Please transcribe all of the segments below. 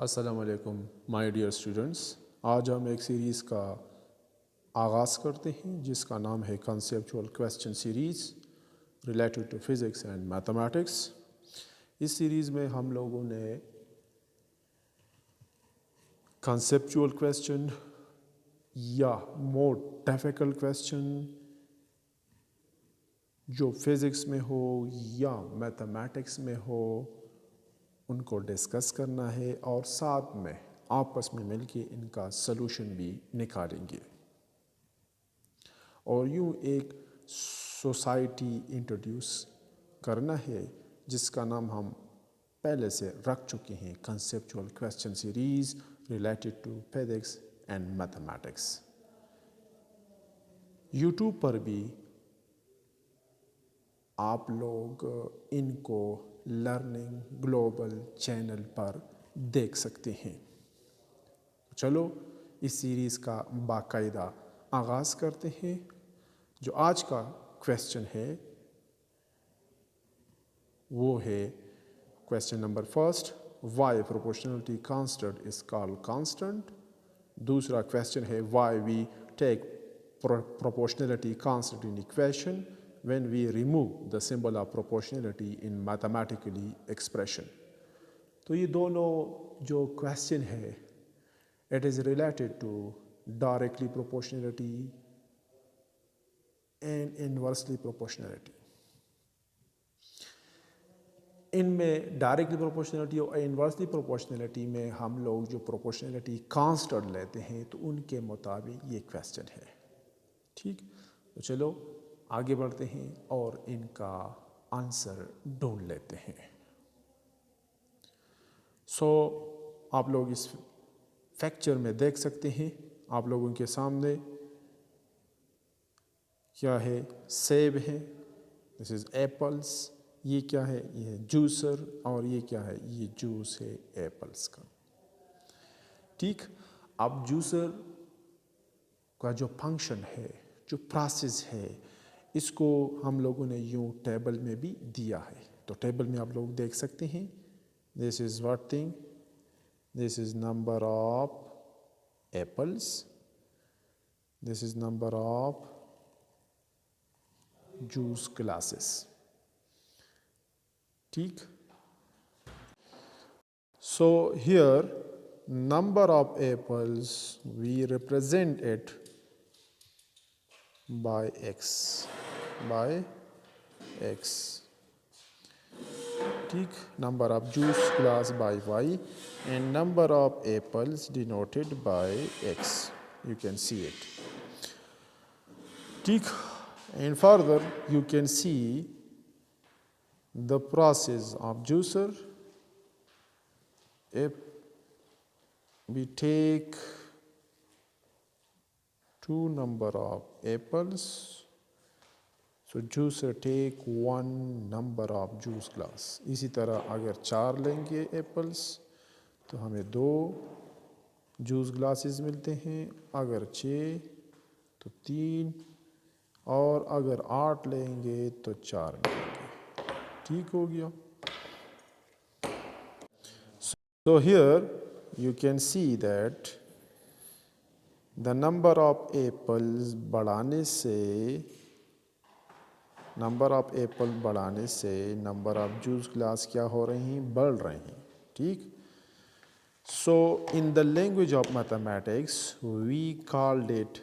السلام علیکم my dear students. آج ہم ایک سیریز کا آغاز کرتے ہیں جس کا نام ہے conceptual question series related to physics and mathematics. اس سیریز میں ہم لوگوں نے کنسیپچول کویسچن یا مور ڈیفیکلٹ کویسچن جو فزکس میں ہو یا میتھمیٹکس میں ہو ان کو ڈسکس کرنا ہے اور ساتھ میں آپس میں مل کے ان کا سلوشن بھی نکالیں گے. اور یوں ایک سوسائٹی انٹروڈیوس کرنا ہے جس کا نام ہم پہلے سے رکھ چکے ہیں conceptual question series related to physics and mathematics. YouTube پر بھی آپ لوگ ان کو لرننگ گلوبل چینل پر دیکھ سکتے ہیں. چلو اس سیریز کا باقاعدہ آغاز کرتے ہیں. جو آج کا کویسچن ہے وہ ہے question number first, why proportionality constant is called constant. دوسرا کویسچن ہے why we take proportionality constant in equation when we remove the symbol of proportionality in mathematically expression. تو یہ دونوں جو کویسچن ہے it is related to directly proportionality and inversely proportionality. ان میں directly proportionality اور inversely proportionality میں ہم لوگ جو پروپورشنلٹی کانسٹنٹ لیتے ہیں تو ان کے مطابق یہ کویسچن ہے. ٹھیک, تو چلو آگے بڑھتے ہیں اور ان کا آنسر ڈھونڈ لیتے ہیں. آپ لوگ اس فیکچر میں دیکھ سکتے ہیں آپ لوگوں کے سامنے کیا ہے, سیب ہے, دس از ایپلس. یہ کیا ہے, یہ ہے جوسر. اور یہ کیا ہے, یہ جوس ہے ایپلس کا. ٹھیک, اب جوسر کا جو فنکشن ہے, جو پروسیس ہے, اس کو ہم لوگوں نے یوں ٹیبل میں بھی دیا ہے. تو ٹیبل میں آپ لوگ دیکھ سکتے ہیں this is what thing, this is number of apples, this is number of juice glasses. ٹھیک, so here number of apples we represent it by x. ٹھیک, number of juice glass by y and number of apples denoted by x. You can see it. ٹھیک, and further you can see the process of juicer. If we take two number of apples, so juicer take one number of juice glass. اسی طرح اگر 4 لیں گے apples تو ہمیں 2 juice glasses ملتے ہیں, اگر 6 تو 3, اور اگر 8 لیں گے تو 4 ملیں گے. ٹھیک ہو گیا. So here you can see that the number of apples بڑھانے سے number of juice glass کیا ہو رہے ہیں, بڑھ رہے ہیں. ٹھیک, so in the language of mathematics we called it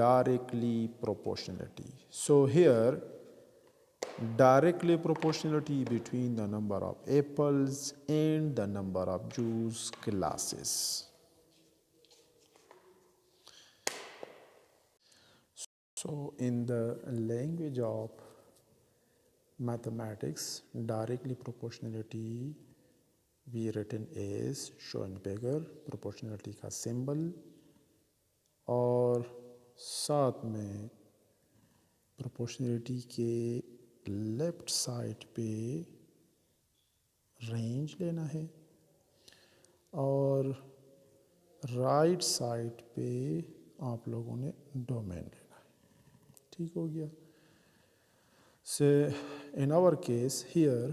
directly proportionality. So here directly proportionality between the number of apples and the number of juice glasses. So in the language of mathematics, directly proportionality we written as shown bigger proportionality کا symbol, اور ساتھ میں proportionality کے left side پہ range لینا ہے اور right side پہ آپ لوگوں نے ڈومین لینا ہے. ٹھیک ہو گیا. So in our case here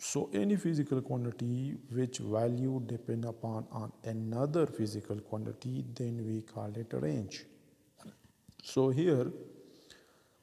So any physical quantity which value depend upon on another physical quantity, then we call it a range. So here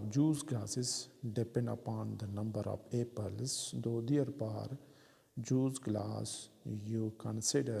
of juice glasses depend upon the number of apples, though therefore juice glass you consider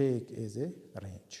take as a range.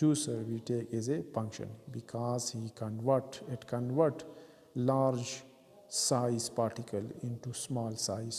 juicer we take as a function because he convert large size particle into small size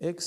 x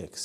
x.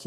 k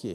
k.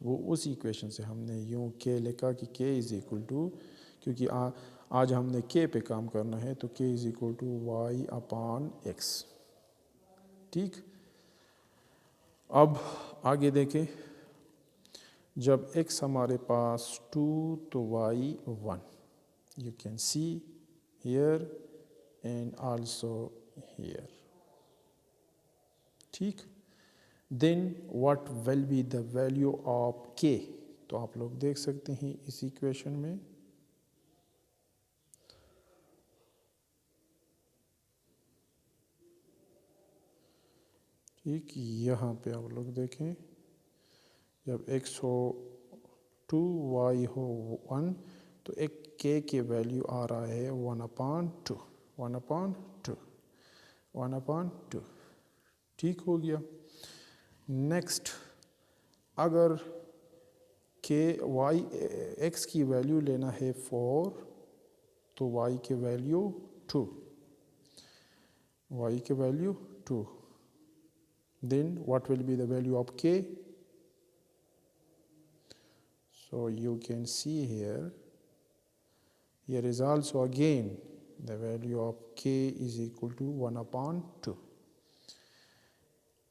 وہ اس equation سے ہم نے یوں کے لکھا کہ کے is equal to, کیونکہ آج ہم نے کے پہ کام کرنا ہے، تو k is equal to y upon x. ٹھیک. اب آگے دیکھیں، جب ایکس ہمارے پاس 2 تو y 1. You can see here and also here. ٹھیک. Then what will be the value of k? تو آپ لوگ دیکھ سکتے ہیں اس ایکویشن میں ٹھیک. یہاں پہ آپ لوگ دیکھیں، جب ایکس ہو 2 وائی ہو 1 تو ایک کے ویلیو آ رہا ہے 1/2. 1/2. 1/2. ٹھیک ہو گیا. نیکسٹ، اگر کے وائی ایکس کی ویلیو لینا ہے 4 تو وائی کے ویلیو 2. وائی کے value 2. Then what will be the value of k? So you can see here is also again the value of k is equal to 1/2.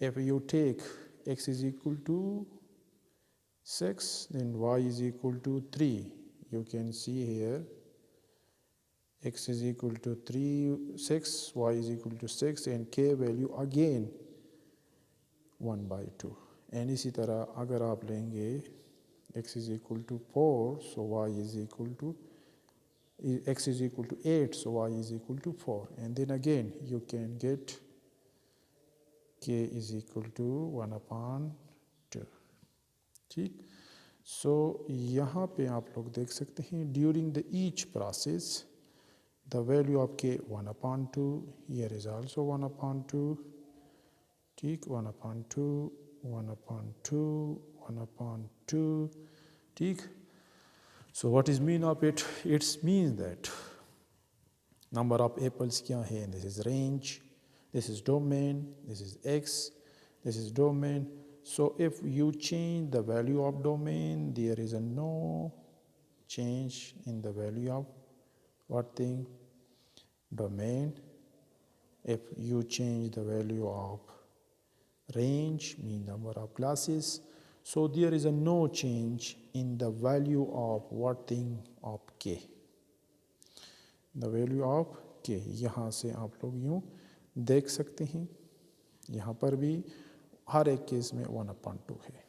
If you take x is equal to 6, then y is equal to 3. You can see here x is equal to 6, y is equal to 6, and k value again 1/2. And اسی طرح اگر آپ لیں گے x is equal to 4, so y is equal to x is equal to 8, so y is equal to 4. And then again you can get k is equal to 1/2. ٹھیک. سو یہاں پہ آپ لوگ دیکھ سکتے ہیں during the each process the value of k 1/2. Here is also 1/2. ٹھیک. 1/2, 1/2, 1/2. ٹھیک. So what is mean of it? It means that number of apples کیا ہے؟ This is range, this is domain, this is x, this is domain. So if you change the value of domain, there is a no change in the value of what thing? Domain. If you change the value of range, mean number of classes, so there is a no change in the value of what thing? Of k. The value of k. یہاں سے آپ لوگ یوں دیکھ سکتے ہیں، یہاں پر بھی ہر ایک کیس میں 1/2 ہے.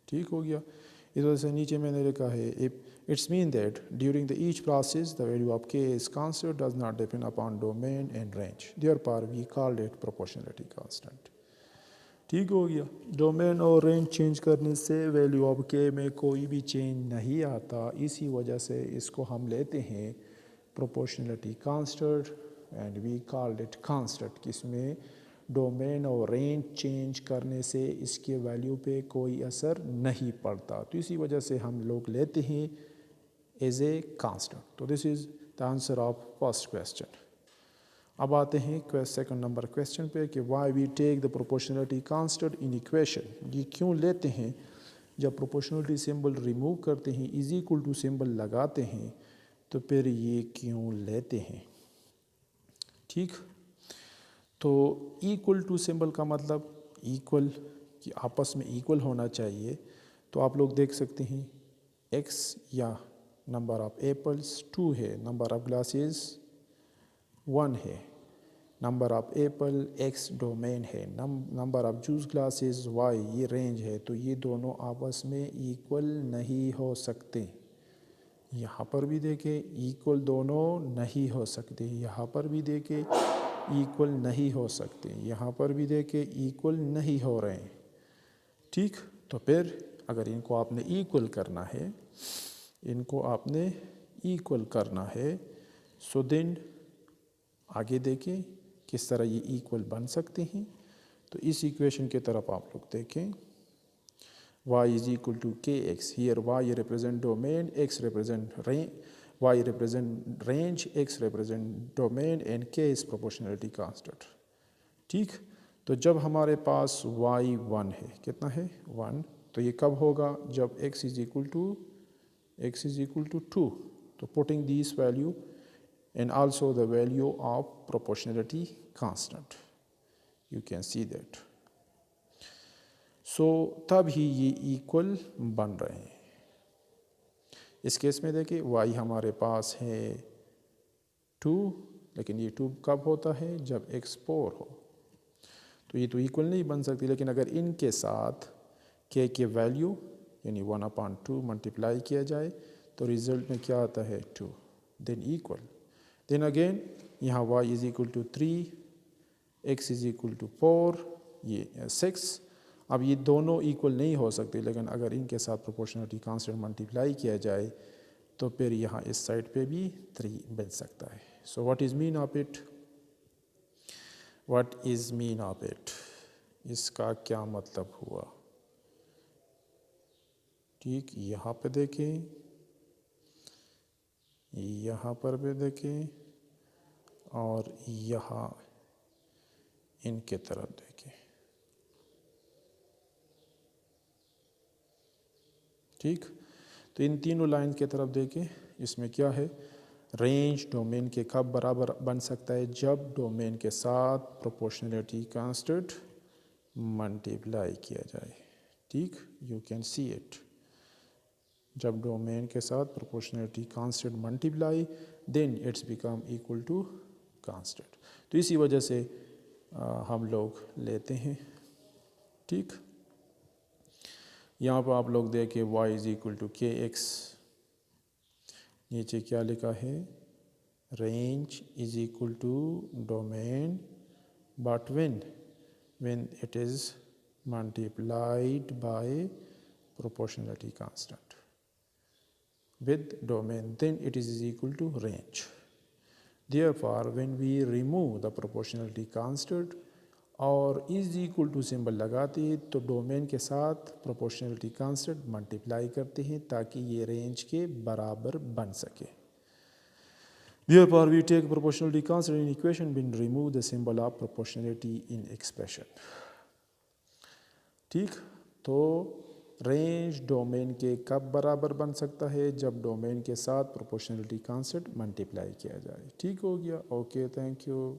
ٹھیک ہو گیا. اس وجہ سے نیچے میں نے لکھا ہے it's mean that during the each process the value of k is constant does not depend upon domain and range, therefore we called it proportionality constant. ٹھیک ہو گیا. ڈومین اور رینج چینج کرنے سے ویلیو آف کے میں کوئی بھی چینج نہیں آتا، اسی وجہ سے اس کو ہم لیتے ہیں proportionality constant and we called it constant. کس میں ڈومین اور رینج چینج کرنے سے اس کے ویلیو پہ کوئی اثر نہیں پڑتا، تو اسی وجہ سے ہم لوگ لیتے ہیں ایز اے کانسٹنٹ. تو this is the answer of first question. اب آتے ہیں سیکنڈ نمبر کویسچن پہ کہ why we take the proportionality constant in equation. یہ کیوں لیتے ہیں؟ جب پروپورشنلٹی سمبل ریموو کرتے ہیں، از ایکول ٹو سمبل لگاتے ہیں، تو پھر یہ کیوں لیتے ہیں؟ ٹھیک. تو ایکول ٹو سمبل کا مطلب ایکول، کہ آپس میں ایکول ہونا چاہیے. تو آپ لوگ دیکھ سکتے ہیں ایکس یا نمبر آف ایپلس 2 ہے، نمبر آف گلاسز 1 ہے. Number of apple x domain ہے، number of juice glasses y یہ رینج ہے. تو یہ دونوں آپس میں ایکول نہیں ہو سکتے. یہاں پر بھی دیکھیں ایکول دونوں نہیں ہو سکتے، یہاں پر بھی دیکھیں ایکول نہیں ہو سکتے، یہاں پر بھی دیکھیں ایکول نہیں ہو رہے ہیں. ٹھیک. تو پھر اگر ان کو آپ نے ایکول کرنا ہے، ان کو آپ نے ایکول کرنا ہے، سو دین آگے دیکھیں کس طرح یہ ایکول بن سکتے ہیں. تو اس ایکویشن کی طرف آپ لوگ دیکھیں y is equal to kx. Here y represent domain, x represent range, y represent range, x represent domain, and k is proportionality constant. ٹھیک. تو جب ہمارے پاس y 1 ہے، کتنا ہے 1، تو یہ کب ہوگا؟ جب x is equal to 2. تو putting these value and also the value of proportionality constant, you can see that. So تب ہی یہ ایکول بن رہے ہیں. اس کیس میں دیکھیں y ہمارے پاس ہے 2، لیکن یہ 2 کب ہوتا ہے؟ جب x 4 ہو. تو یہ تو ایکول نہیں بن سکتی، لیکن اگر ان کے ساتھ k کے ویلیو یعنی 1/2 ملٹیپلائی کیا جائے تو ریزلٹ میں کیا آتا ہے؟ 2. Then equal. دین اگین یہاں y is equal to 3، x is equal to 4، یہ 6. اب یہ دونوں ایکول نہیں ہو سکتے، لیکن اگر ان کے ساتھ پروپورشنلٹی کانسٹنٹ ملٹیپلائی کیا جائے تو پھر یہاں اس سائڈ پہ بھی 3 مل سکتا ہے. So what is mean of it? What is mean of it? اس کا کیا مطلب ہوا؟ ٹھیک، یہاں پہ دیکھیں، یہاں پر بھی دیکھیں، اور یہاں ان کے طرف دیکھیں. ٹھیک، تو ان تینوں لائن کی طرف دیکھیں. اس میں کیا ہے؟ رینج ڈومین کے کب برابر بن سکتا ہے؟ جب ڈومین کے ساتھ پروپورشنلٹی کانسٹنٹ ملٹیپلائی کیا جائے. ٹھیک، یو کین سی اٹ. جب ڈومین کے ساتھ proportionality constant multiply then it's become equal to constant. تو اسی وجہ سے ہم لوگ لیتے ہیں. ٹھیک، یہاں پہ آپ لوگ دیکھیں y is equal to kx، نیچے کیا لکھا ہے؟ Range is equal to domain but when it is multiplied by proportionality constant with domain, then it is equal to range. Therefore when we remove the proportionality constant اور از equal to symbol لگاتے ہیں تو domain کے ساتھ proportionality constant multiply کرتے ہیں تاکہ یہ رینج کے برابر بن سکے. Therefore we take proportionality constant in equation when remove the symbol of proportionality in expression. ٹھیک، تو رینج ڈومین کے کب برابر بن سکتا ہے؟ جب ڈومین کے ساتھ پروپورشنلٹی کانسٹنٹ ملٹیپلائی کیا جائے. ٹھیک ہو گیا؟ Okay, thank you.